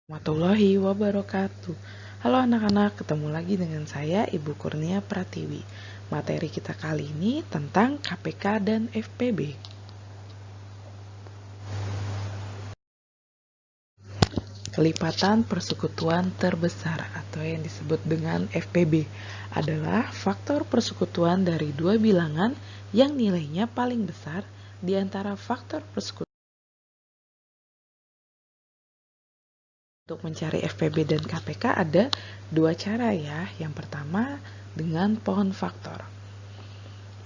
Warahmatullahi wabarakatuh. Halo anak-anak, ketemu lagi dengan saya Ibu Kurnia Pratiwi. Materi kita kali ini tentang KPK dan FPB. Kelipatan persekutuan terbesar atau yang disebut dengan FPB adalah faktor persekutuan dari dua bilangan yang nilainya paling besar di antara faktor persekutuan. Untuk mencari FPB dan KPK ada dua cara ya. Yang pertama dengan pohon faktor.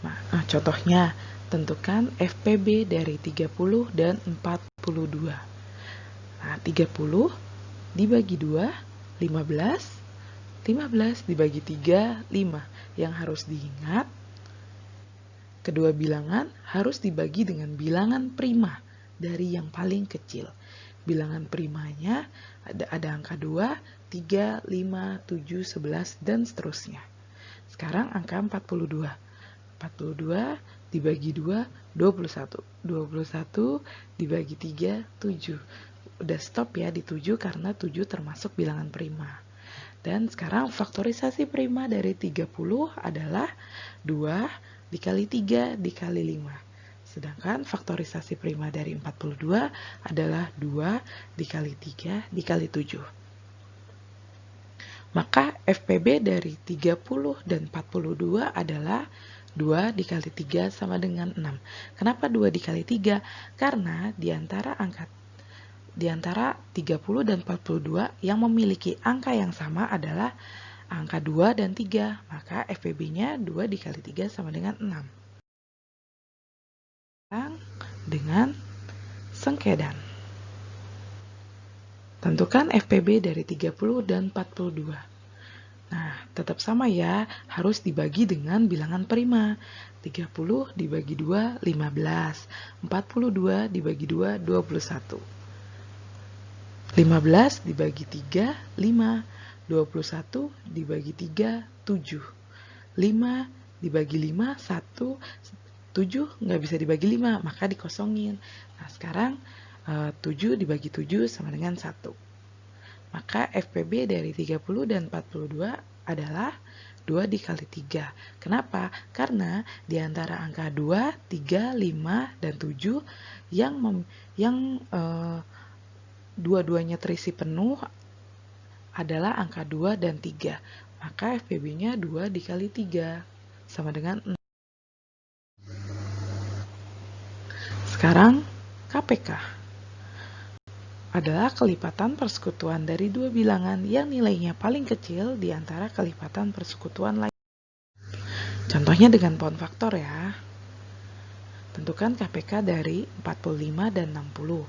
Nah, contohnya tentukan FPB dari 30 dan 42. Nah, 30 dibagi 2, 15. 15 dibagi 3, 5. Yang harus diingat, kedua bilangan harus dibagi dengan bilangan prima dari yang paling kecil. Bilangan primanya ada angka 2, 3, 5, 7, 11, dan seterusnya. Sekarang angka 42. 42 dibagi 2, 21. 21 dibagi 3, 7. Udah stop ya di 7 karena 7 termasuk bilangan prima. Dan sekarang faktorisasi prima dari 30 adalah 2 dikali 3 dikali 5. Sedangkan faktorisasi prima dari 42 adalah 2 dikali 3 dikali 7. Maka FPB dari 30 dan 42 adalah 2 dikali 3 sama dengan 6. Kenapa 2 dikali 3? Karena di antara 30 dan 42 yang memiliki angka yang sama adalah angka 2 dan 3. Maka FPB-nya 2 dikali 3 sama dengan 6. Dengan sengkedan. Tentukan FPB dari 30 dan 42. Nah, tetap sama ya, harus dibagi dengan bilangan prima. 30 dibagi 2, 15. 42 dibagi 2, 21. 15 dibagi 3, 5. 21 dibagi 3, 7. 5 dibagi 5, 1. 7 nggak bisa dibagi 5, maka dikosongin. Nah, sekarang 7 dibagi 7 sama dengan 1. Maka FPB dari 30 dan 42 adalah 2 dikali 3. Kenapa? Karena di antara angka 2, 3, 5, dan 7 yang dua-duanya terisi penuh adalah angka 2 dan 3. Maka FPB-nya 2 dikali 3 sama dengan 6. Sekarang KPK adalah kelipatan persekutuan dari dua bilangan yang nilainya paling kecil di antara kelipatan persekutuan lain. Contohnya dengan pohon faktor ya. Tentukan KPK dari 45 dan 60.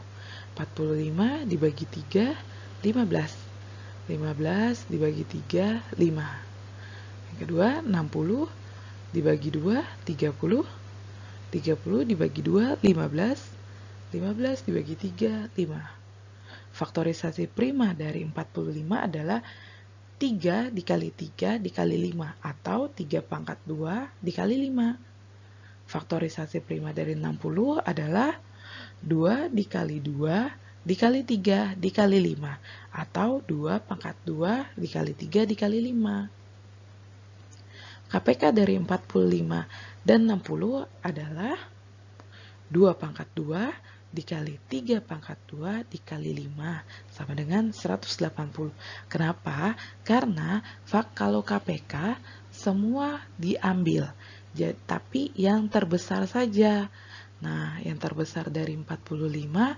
45 dibagi 3, 15. 15 dibagi 3, 5. Yang kedua, 60 dibagi 2, 30. 30 dibagi 2, 15. 15 dibagi 3, 5. Faktorisasi prima dari 45 adalah 3 dikali 3 dikali 5 atau 3 pangkat 2 dikali 5. Faktorisasi prima dari 60 adalah 2 dikali 2 dikali 3 dikali 5 atau 2 pangkat 2 dikali 3 dikali 5. KPK dari 45 dan 60 adalah 2 pangkat 2 dikali 3 pangkat 2 dikali 5 sama dengan 180. Kenapa? Karena kalau KPK semua diambil, tapi yang terbesar saja. Nah, yang terbesar dari 45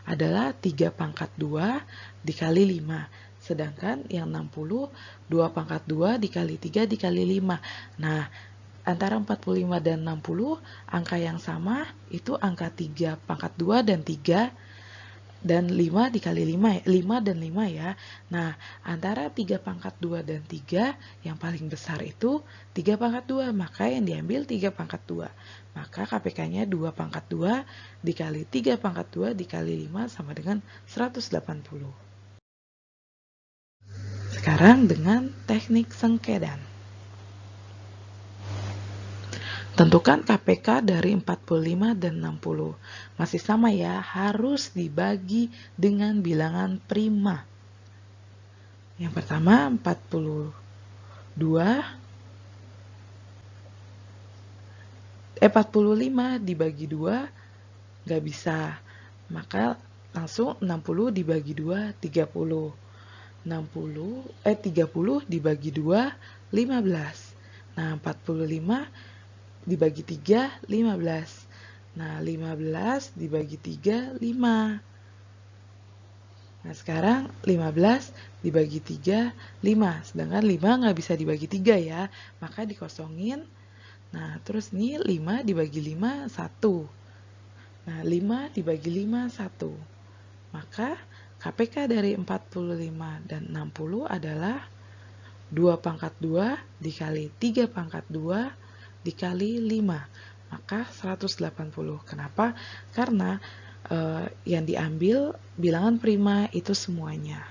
adalah 3 pangkat 2 dikali 5. Sedangkan yang 60, 2 pangkat 2 dikali 3 dikali 5. Nah, antara 45 dan 60, angka yang sama itu angka 3 pangkat 2 dan 3 dan 5 dikali 5, 5 dan 5 ya. Nah, antara 3 pangkat 2 dan 3, yang paling besar itu 3 pangkat 2, maka yang diambil 3 pangkat 2. Maka KPK-nya 2 pangkat 2 dikali 3 pangkat 2 dikali 5 sama dengan 180. Sekarang dengan teknik sengkedan. Tentukan KPK dari 45 dan 60. Masih sama ya, harus dibagi dengan bilangan prima. Yang pertama 45 dibagi 2 nggak bisa. Maka langsung 60 dibagi 2, 30. 30 dibagi 2, 15. Nah, 45 dibagi 3, 15. Nah, 15 dibagi 3, 5. Nah, sekarang 15 dibagi 3, 5. Sedangkan 5 nggak bisa dibagi 3 ya, maka dikosongin. Nah, terus nih 5 dibagi 5, 1. Nah, 5 dibagi 5, 1. Maka KPK dari 45 dan 60 adalah 2 pangkat 2 dikali 3 pangkat 2 dikali 5. Maka 180. Kenapa? Karena yang diambil bilangan prima itu semuanya.